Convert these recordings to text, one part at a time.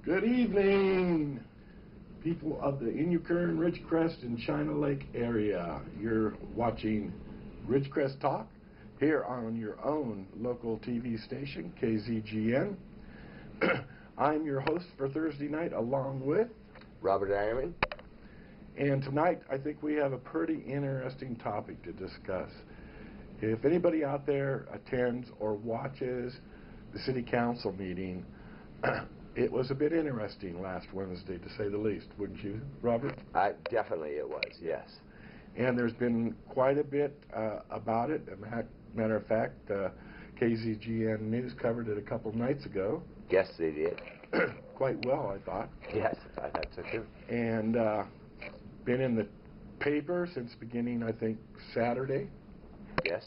Good evening, people of the Inyukern, Ridgecrest, and China Lake area. You're watching Ridgecrest Talk here on your own local TV station, KZGN. I'm your host for Thursday night, along with Robert Eierman. And tonight, I think we have a pretty interesting topic to discuss. If anybody out there attends or watches the City Council meeting, it was a bit interesting last Wednesday, to say the least, wouldn't you, Robert? Definitely it was, yes. And there's been quite a bit about it. Matter of fact, KZGN News covered it a couple nights ago. Yes, they did. Quite well, I thought. Yes, I thought so too. And been in the paper since beginning, I think, Saturday. Yes.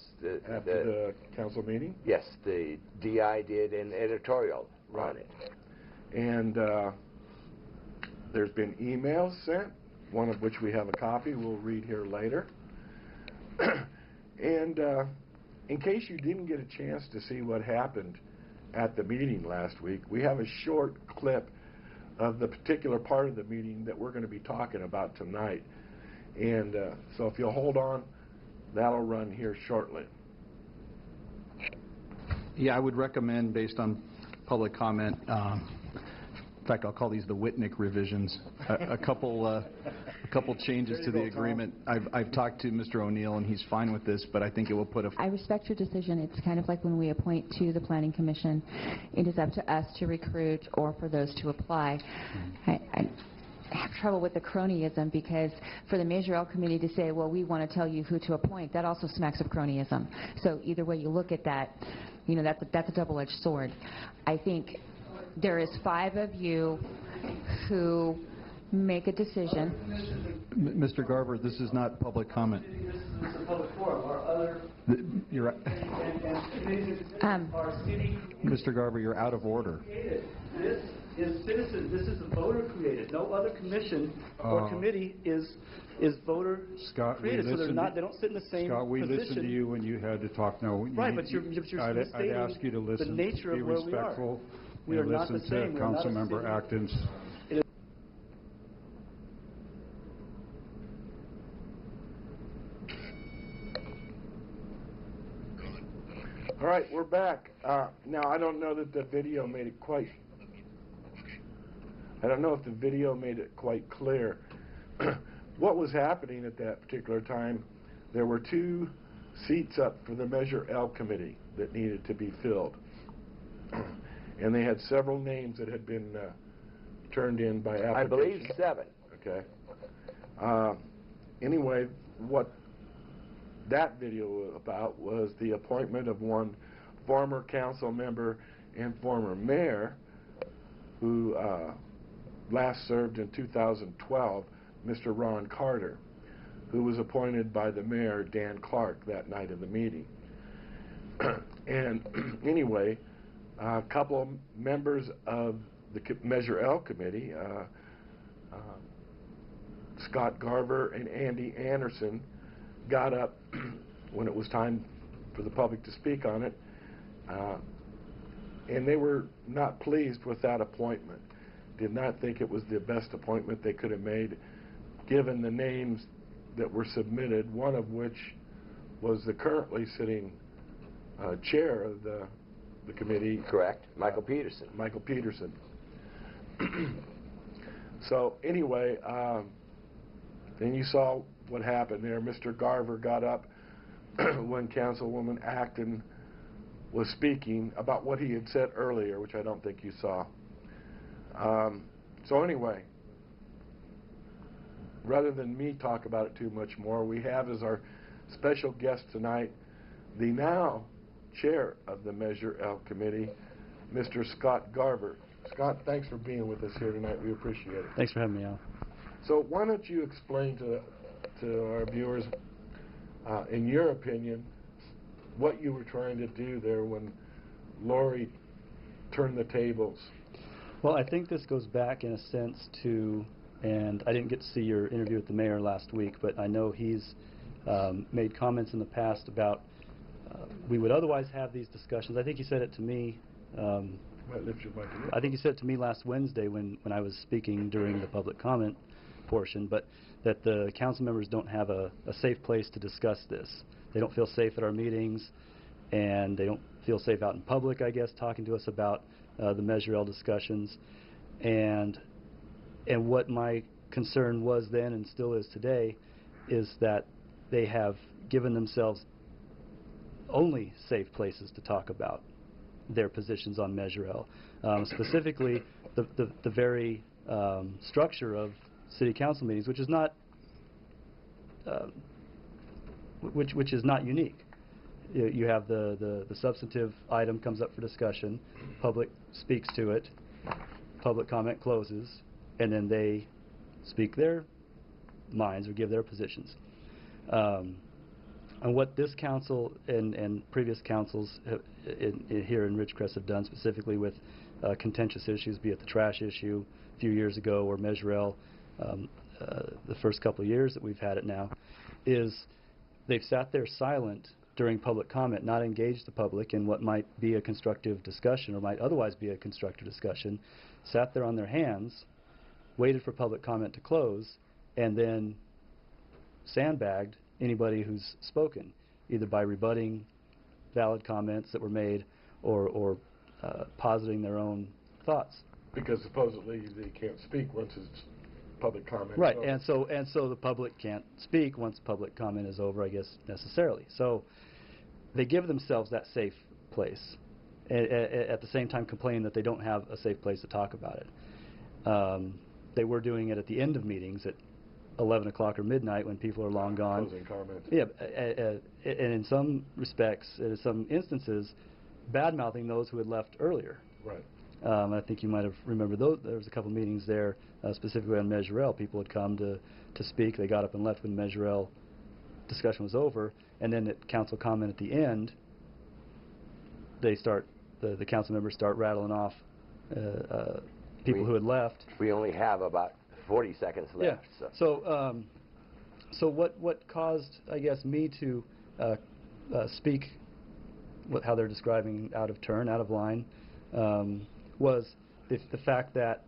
After the council meeting? Yes, the DI did an editorial on it. And there's been emails sent, one of which we have a copy we'll read here later. And in case you didn't get a chance to see what happened at the meeting last week, we have a short clip of the particular part of the meeting that we're going to be talking about tonight. And so if you'll hold on, that'll run here shortly. Yeah, I would recommend, based on public comment, in fact, I'll call these the Whitnick revisions, a couple changes to the agreement. I've talked to Mr. O'Neill, and he's fine with this, but I think it will put a... I respect your decision. It's kind of like when we appoint to the Planning Commission. It is up to us to recruit or for those to apply. I have trouble with the cronyism, because for the Measure L committee to say, well, we want to tell you who to appoint, that also smacks of cronyism. So either way you look at that, you know, that's a double-edged sword. I think there is 5 of you who make a decision. Mr. Garver, this is not public comment. This is a public forum. Our other you're right. our city. Mr. Garver, you're out of order. This is citizen. This is a voter created. No other commission or committee is voter created. So they're not. They don't sit in the same Scott, we position. listened to you when you had to talk. No, right, but you're I'd ask you to listen. The nature be of where respectful. We are and not listen the same. to Councilmember Acton's. All right, we're back. Now, I don't know that the video made it quite... I don't know if the video made it quite clear. What was happening at that particular time, there were 2 seats up for the Measure L committee that needed to be filled. And they had several names that had been turned in by application. I believe 7. Okay. Anyway, what that video was about was the appointment of one former council member and former mayor who last served in 2012, Mr. Ron Carter, who was appointed by the mayor, Dan Clark, that night of the meeting. And anyway, a couple of members of the Measure L committee, Scott Garver and Andy Anderson, got up when it was time for the public to speak on it, and they were not pleased with that appointment. Did not think it was the best appointment they could have made, given the names that were submitted, one of which was the currently sitting chair of the committee. Correct. Michael Peterson. Michael Peterson. So anyway, then you saw what happened there. Mr. Garver got up when Councilwoman Acton was speaking about what he had said earlier, which I don't think you saw. So anyway, rather than me talk about it too much more, we have as our special guest tonight the now chair of the Measure L committee, Mr. Scott Garver. Scott, thanks for being with us here tonight. We appreciate it. Thanks for having me out. So why don't you explain to our viewers, in your opinion, what you were trying to do there when Lori turned the tables? Well, I think this goes back in a sense to, and I didn't get to see your interview with the mayor last week, but I know he's made comments in the past about we would otherwise have these discussions. I think he said it to me Might lift your mic a little. I think you said it to me last Wednesday when I was speaking during the public comment portion, but that the council members don't have a safe place to discuss this. They don't feel safe at our meetings, and they don't feel safe out in public, I guess, talking to us about the Measure L discussions. And what my concern was then and still is today is that they have given themselves only safe places to talk about their positions on Measure L. Specifically, the very structure of city council meetings, which is not which is not unique. You have the substantive item comes up for discussion, public speaks to it, public comment closes, and then they speak their minds or give their positions. And what this council and previous councils here in Ridgecrest have done, specifically with contentious issues, be it the trash issue a few years ago or Measure L, the first couple of years that we've had it now, is they've sat there silent during public comment, not engaged the public in what might be a constructive discussion or might otherwise be a constructive discussion, sat there on their hands, waited for public comment to close, and then sandbagged anybody who's spoken, either by rebutting valid comments that were made or positing their own thoughts. Because supposedly they can't speak once it's public comment. Right, and so the public can't speak once public comment is over, I guess, necessarily. So they give themselves that safe place, at the same time complaining that they don't have a safe place to talk about it. They were doing it at the end of meetings at 11 o'clock or midnight when people are long gone. Closing comments. Yeah, and in some respects, in some instances, bad-mouthing those who had left earlier. Right. I think you might have remembered those. There was a couple meetings there, specifically on Measure L. People had come to speak. They got up and left when Measure L discussion was over, and then at council comment at the end, they start the council members start rattling off people who had left. We only have about 40 seconds left. Yeah. So what caused, I guess, me to speak how they're describing out of turn, out of line, was the fact that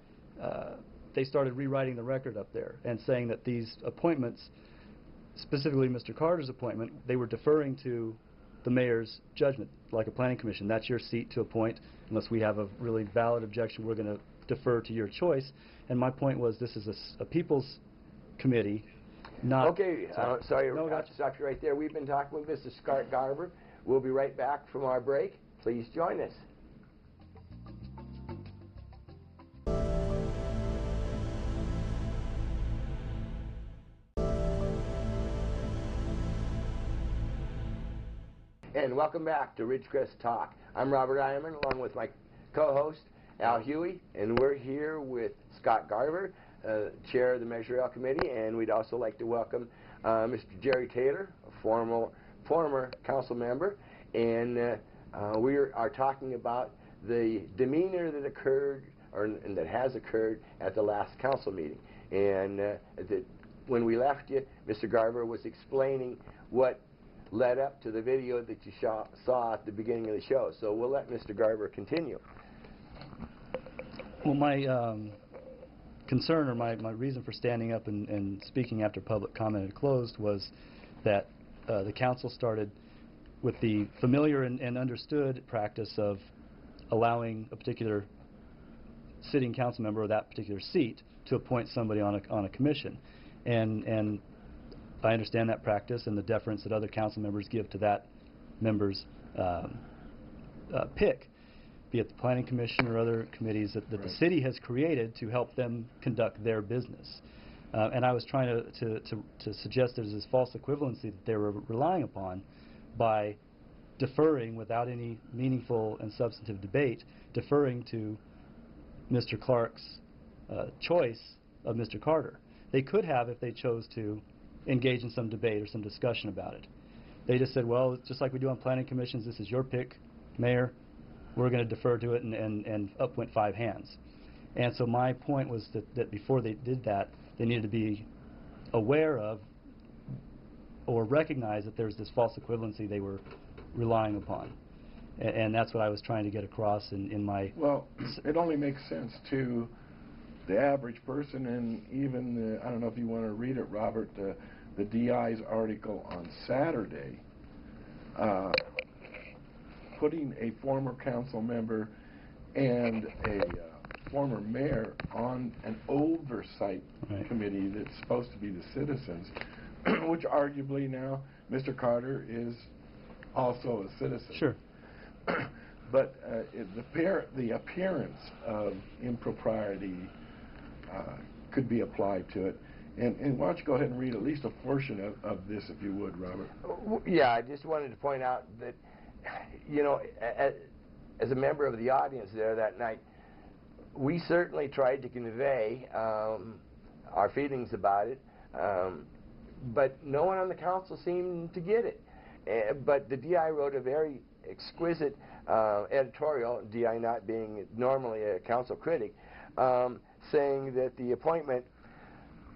they started rewriting the record up there and saying that these appointments, specifically Mr. Carter's appointment, they were deferring to the mayor's judgment, like a planning commission. That's your seat to appoint. Unless we have a really valid objection, we're going to defer to your choice. And my point was, this is a people's committee, not... Okay, sorry, No, I'll gotcha. stop you right there. We've been talking with Mr. Scott Garber. We'll be right back from our break. Please join us. And welcome back to Ridgecrest Talk. I'm Robert Eierman, along with my co-host, Al Huey, and we're here with Scott Garber, Chair of the Measure L Committee, and we'd also like to welcome Mr. Jerry Taylor, a former council member, and we are talking about the demeanor that occurred, and that has occurred at the last council meeting. And when we left you, Mr. Garber was explaining what led up to the video that you saw at the beginning of the show. So we'll let Mr. Garber continue. Well, my concern or my reason for standing up and speaking after public comment had closed was that the council started with the familiar and understood practice of allowing a particular sitting council member of that particular seat to appoint somebody on a commission. And I understand that practice and the deference that other council members give to that member's pick, be it the Planning Commission or other committees that the city has created to help them conduct their business. And I was trying to suggest there's this false equivalency that they were relying upon by deferring without any meaningful and substantive debate, deferring to Mr. Clark's choice of Mr. Carter. They could have, if they chose to, engage in some debate or some discussion about it. They just said, well, just like we do on planning commissions, this is your pick, Mayor. We're going to defer to it, and up went 5 hands. And so my point was that before they did that, they needed to be aware of or recognize that there's this false equivalency they were relying upon. And that's what I was trying to get across in my... Well, it only makes sense to the average person, and even the, I don't know if you want to read it, Robert, the DI's article on Saturday, putting a former council member and a former mayor on an oversight committee that's supposed to be the citizens, which arguably now Mr. Carter is also a citizen. Sure. But the appearance of impropriety could be applied to it. And why don't you go ahead and read at least a portion of this, if you would, Robert. Yeah, I just wanted to point out that, you know, as a member of the audience there that night, we certainly tried to convey our feelings about it, but no one on the council seemed to get it. But the DI wrote a very exquisite editorial, DI not being normally a council critic, saying that the appointment,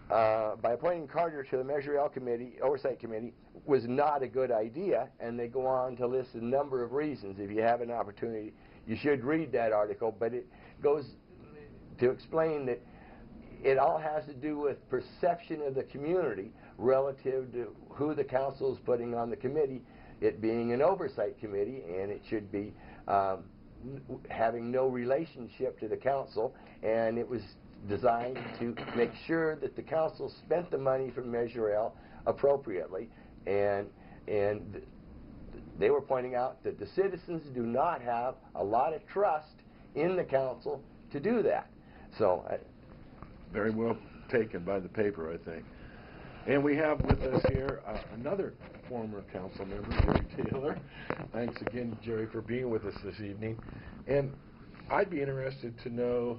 by appointing Carter to the Measure L Committee, Oversight Committee, was not a good idea, and they go on to list a number of reasons. If you have an opportunity, you should read that article, but it goes to explain that it all has to do with perception of the community relative to who the council is putting on the committee, it being an oversight committee, and it should be having no relationship to the council, and it was designed to make sure that the council spent the money from Measure L appropriately, and they were pointing out that the citizens do not have a lot of trust in the council to do that. So, very well taken by the paper, I think. And we have with us here another former council member, Jerry Taylor. Thanks again, Jerry, for being with us this evening. And I'd be interested to know,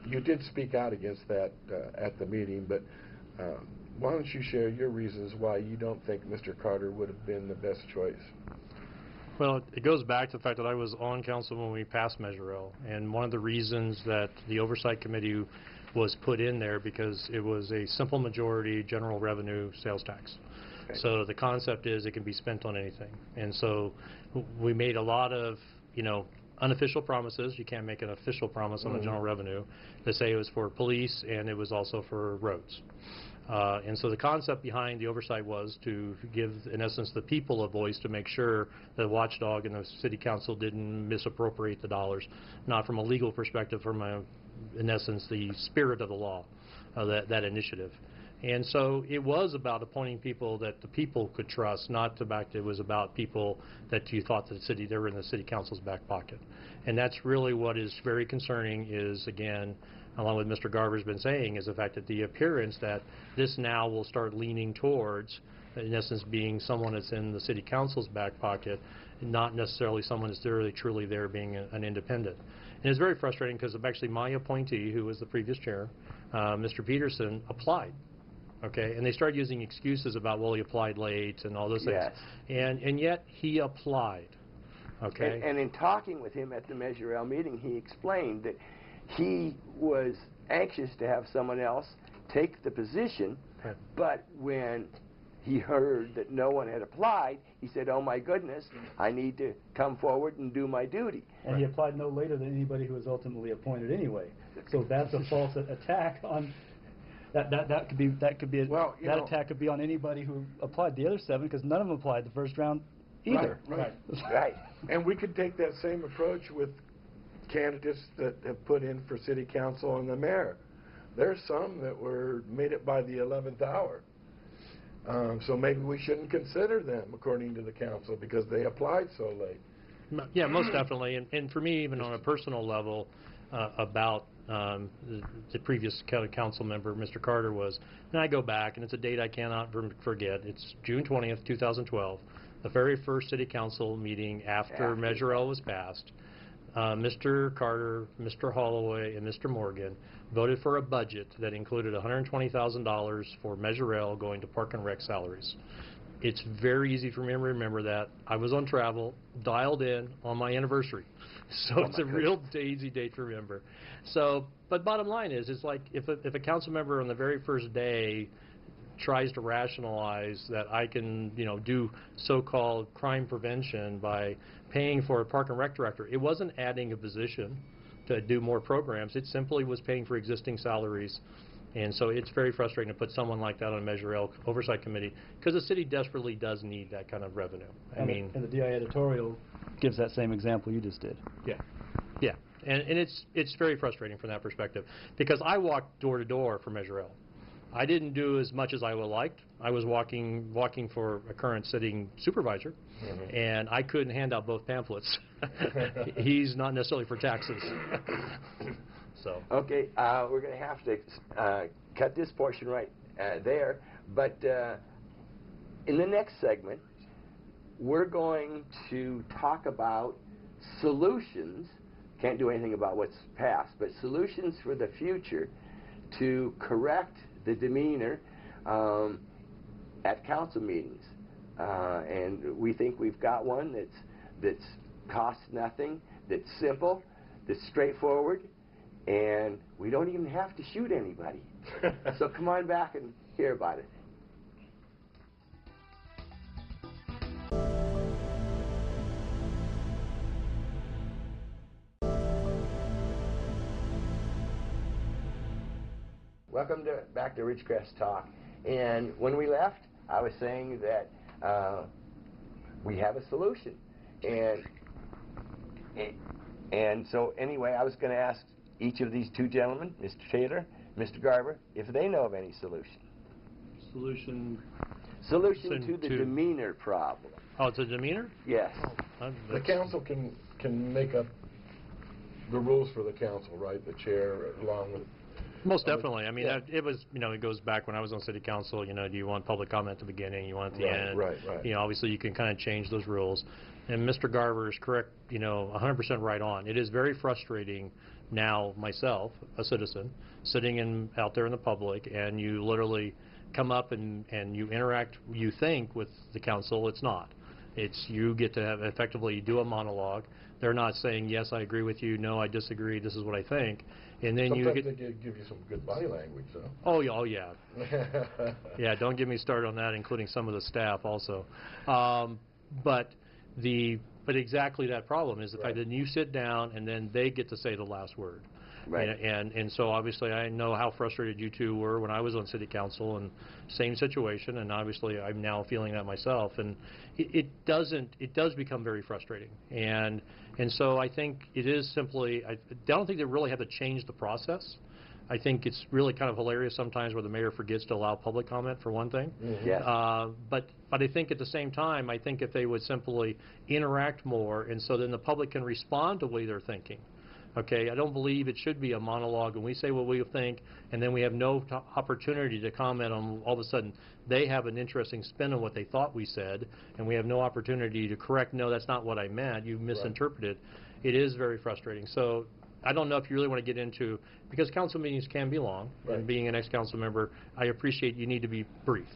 you did speak out against that at the meeting, but why don't you share your reasons why you don't think Mr. Carter would have been the best choice? Well, it goes back to the fact that I was on council when we passed Measure L, and one of the reasons that the Oversight Committee was put in there because it was a simple majority general revenue sales tax. Okay. So the concept is it can be spent on anything. And so we made a lot of, you know, unofficial promises. You can't make an official promise on the general revenue to say it was for police and it was also for roads. And so the concept behind the oversight was to give, in essence, the people a voice to make sure that the watchdog and the city council didn't misappropriate the dollars, not from a legal perspective, from a, in essence, the spirit of the law, that initiative. And so it was about appointing people that the people could trust, not the fact it was about people that you thought the city, they were in the city council's back pocket. And that's really what is very concerning is, again, along with Mr. Garver's been saying, is the fact that the appearance that this now will start leaning towards, in essence, being someone that's in the city council's back pocket, not necessarily someone that's really truly there being an independent. And it's very frustrating because actually my appointee, who was the previous chair, Mr. Peterson, applied. Okay, and they started using excuses about, well, he applied late and all those things. And yet he applied. Okay. And in talking with him at the Measure L meeting, he explained that he was anxious to have someone else take the position, but when he heard that no one had applied, he said, oh my goodness, I need to come forward and do my duty. And he applied no later than anybody who was ultimately appointed anyway. So that's a false attack on that could be well, that attack could be on anybody who applied. The other 7, because none of them applied the first round either. Right. And we could take that same approach with candidates that have put in for city council and the mayor. There's some that made it by the 11th hour. So maybe we shouldn't consider them according to the council because they applied so late. Yeah, most definitely. And for me, even on a personal level, about the previous council member, Mr. Carter, was, and I go back, and it's a date I cannot forget. It's June 20th, 2012, the very first city council meeting after Measure L was passed. Mr. Carter, Mr. Holloway, and Mr. Morgan voted for a budget that included $120,000 for Measure L going to Park and Rec salaries. It's very easy for me to remember that. I was on travel, dialed in on my anniversary. So it's a real easy date to remember. So, but bottom line is, it's like if a council member on the very first day tries to rationalize that I can, you know, do so-called crime prevention by paying for a park and rec director. It wasn't adding a position to do more programs. It simply was paying for existing salaries. And so it's very frustrating to put someone like that on a Measure L oversight committee, because the city desperately does need that kind of revenue. And the DI editorial gives that same example you just did. Yeah, yeah, and it's very frustrating from that perspective, because I walked door to door for Measure L. I didn't do as much as I would have liked. I was walking for a current sitting supervisor, and I couldn't hand out both pamphlets. He's not necessarily for taxes. So. Okay, we're going to have to cut this portion right there, but in the next segment, we're going to talk about solutions. Can't do anything about what's past, but solutions for the future to correct the demeanor at council meetings. And we think we've got one that's costs nothing, that's simple, that's straightforward, and we don't even have to shoot anybody. So come on back and hear about it. Welcome back to Ridgecrest Talk. And when we left, I was saying that we have a solution. And so anyway, I was going to ask each of these two gentlemen, Mr. Taylor, Mr. Garber, if they know of any solution. Solution To the demeanor problem. Oh, it's a demeanor? Yes. Oh, The council can make up the rules for the council, right? The chair, along with... Most definitely. I mean, yeah. it was, you know, it goes back when I was on city council, you know, do you want public comment at the beginning, you want it at the end? Right. You know, obviously you can kind of change those rules. And Mr. Garber is correct, you know, 100% right on. It is very frustrating now, myself, a citizen, sitting out there in the public, and you literally come up and you interact, you think, with the council. It's not. It's you get to have effectively do a monologue. They're not saying, yes, I agree with you, no, I disagree, this is what I think. And then Sometimes you they give you some good body language, though. Oh yeah. Yeah, don't get me started on that, including some of the staff also. But exactly that problem is the fact that you sit down and then they get to say the last word. Right. And so obviously I know how frustrated you two were when I was on city council, and same situation, and obviously I'm now feeling that myself, and it does become very frustrating. And so I think it is simply, I don't think they really have to change the process. I think it's really kind of hilarious sometimes where the mayor forgets to allow public comment, for one thing. Yes. But I think at the same time, I think if they would simply interact more, and so then the public can respond to what they're thinking. Okay, I don't believe it should be a monologue and we say what we think, and then we have no opportunity to comment on, all of a sudden they have an interesting spin on what they thought we said, and we have no opportunity to correct, no, that's not what I meant, you misinterpreted. It is very frustrating. So I don't know if you really want to get into, because council meetings can be long, and being an ex-council member, I appreciate you need to be brief.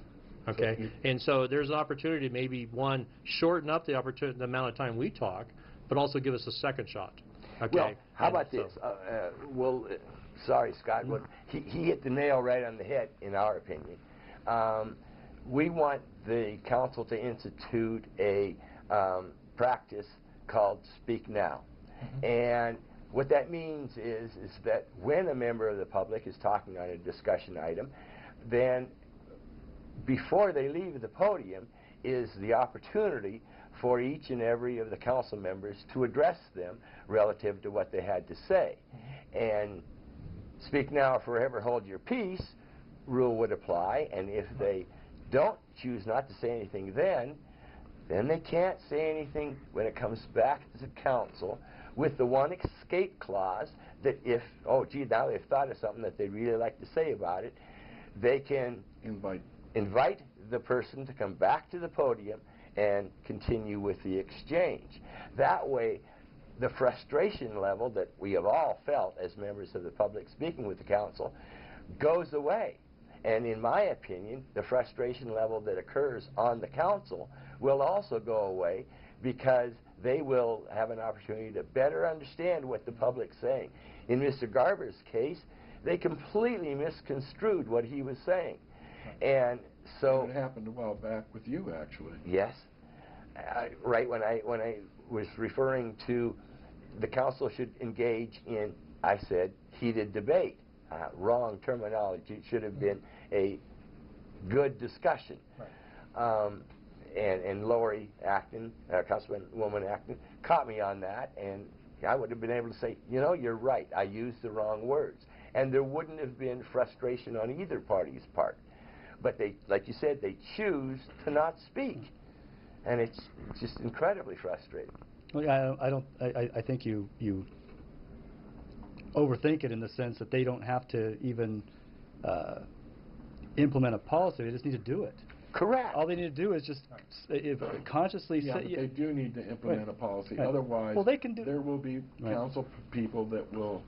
Okay, and so there's an opportunity to maybe, one, shorten up the amount of time we talk, but also give us a second shot. Okay. Well, how about this? Sorry, Scott, but he hit the nail right on the head, in our opinion. We want the council to institute a practice called Speak Now. And what that means is that when a member of the public is talking on a discussion item, then before they leave the podium is the opportunity for each and every of the council members to address them relative to what they had to say. And Speak Now or Forever Hold Your Peace rule would apply, and if they don't choose not to say anything then they can't say anything when it comes back to the council, with the one escape clause that if, oh gee, now they've thought of something that they'd really like to say about it, they can invite the person to come back to the podium and continue with the exchange. That way, the frustration level that we have all felt as members of the public speaking with the council goes away. And in my opinion, the frustration level that occurs on the council will also go away, because they will have an opportunity to better understand what the public's saying. In Mr. Garber's case, they completely misconstrued what he was saying. And So it happened a while back with you, actually. yes, right when I was referring to the council should engage in, I said, heated debate. Wrong terminology. It should have been a good discussion. Right. And Lori Acton, Councilwoman Acton, caught me on that, and I would have been able to say, you know, you're right. I used the wrong words, and there wouldn't have been frustration on either party's part. But they, like you said, they choose to not speak, and it's just incredibly frustrating. Well, I think you overthink it in the sense that they don't have to even implement a policy. They just need to do it. Correct. All they need to do is just consciously Yeah, say. but they do need to implement Right. a policy. Right. Otherwise, well, they can do there will be Right. council people that will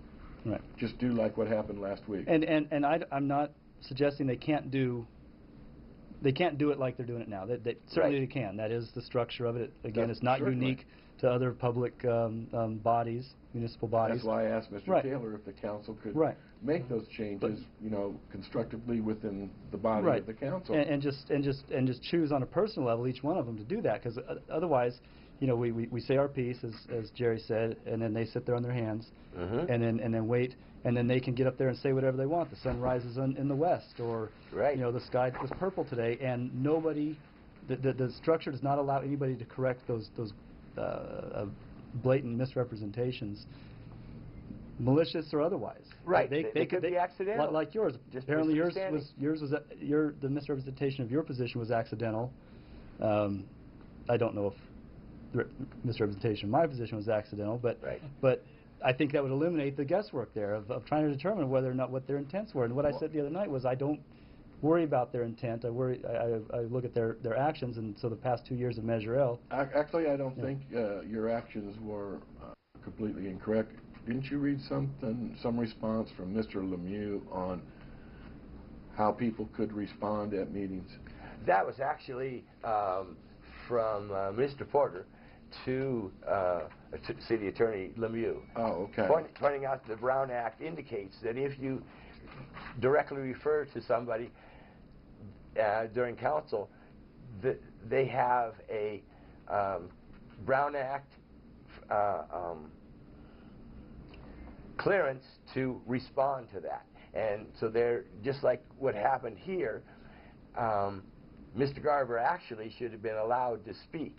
Right. just do like what happened last week. And I'm not suggesting they can't do it like they're doing it now. Certainly Right. they can. That is the structure of it. Again, That's it's not certainly. unique to other public bodies, municipal bodies. That's why I asked Mr. Right. Taylor if the council could Right. make those changes, you know, constructively within the body Right. of the council. And just choose on a personal level each one of them to do that, because otherwise, you know, we say our piece as Jerry said, and then they sit there on their hands, Mm-hmm. and then wait, and then they can get up there and say whatever they want. The sun rises in the west, or Right. you know, the sky was purple today, and nobody, the structure does not allow anybody to correct those blatant misrepresentations, malicious or otherwise. Right. They could be accidental. Like yours. Just Apparently misunderstanding. yours was the misrepresentation of your position was accidental. I don't know if the misrepresentation of my position was accidental, but Right. but I think that would eliminate the guesswork there of trying to determine whether or not what their intents were. And what I said the other night was I don't worry about their intent. I look at their actions, and so the past 2 years of Measure L. Actually, I don't think your actions were completely incorrect. Didn't you read some response from Mr. Lemieux on how people could respond at meetings? That was actually from Mr. Porter to City Attorney Lemieux. Oh, okay. Pointing out the Brown Act indicates that if you directly refer to somebody during council, they have a Brown Act clearance to respond to that. And so they're just like what happened here. Mr. Garver actually should have been allowed to speak.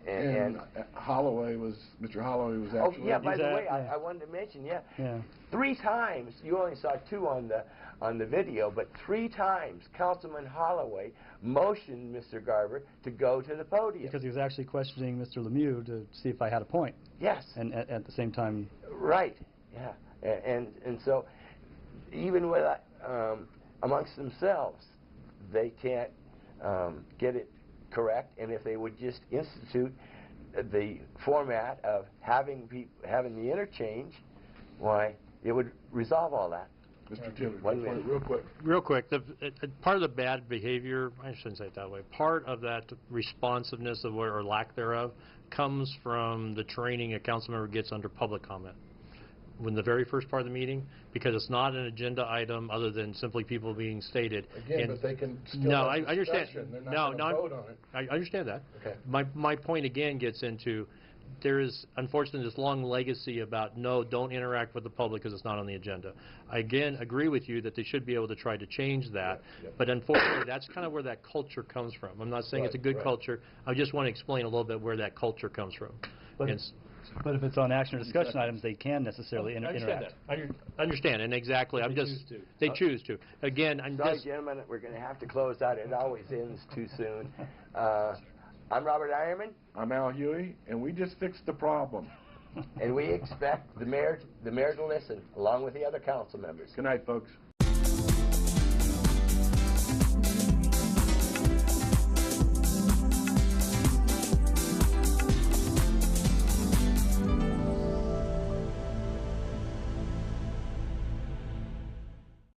And Holloway was, Mr. Holloway was Oh actually... yeah, by the He's way, yeah. I wanted to mention, yeah, Yeah. 3 times, you only saw 2 on the video, but 3 times Councilman Holloway motioned Mr. Garver to go to the podium. Because he was actually questioning Mr. Lemieux to see if I had a point. Yes. And at the same time... Right, yeah. And so, even with amongst themselves, they can't get it correct, and if they would just institute the format of having the interchange, why, it would resolve all that. Mr. Taylor, 1 minute. real quick. Real quick, part of the bad behavior, I shouldn't say it that way, part of that responsiveness of or lack thereof comes from the training a council member gets under public comment. When the very first part of the meeting, because it's not an agenda item other than simply people being stated. Again, but they can still No, have I understand. discussion. They're not going to vote on it. I understand that. Okay. My point again gets into there is, unfortunately, this long legacy about, no, don't interact with the public because it's not on the agenda. I, again, agree with you that they should be able to try to change that, but unfortunately, that's kind of where that culture comes from. I'm not saying it's a good culture. I just want to explain a little bit where that culture comes from. But if it's on action or discussion items, they can necessarily interact. I understand, and exactly, I'm just... They choose to. Again, I'm Sorry, just... gentlemen, we're going to have to close out. It always ends too soon. I'm Robert Eierman. I'm Al Huey, and we just fixed the problem. And we expect the mayor to listen, along with the other council members. Good night, folks.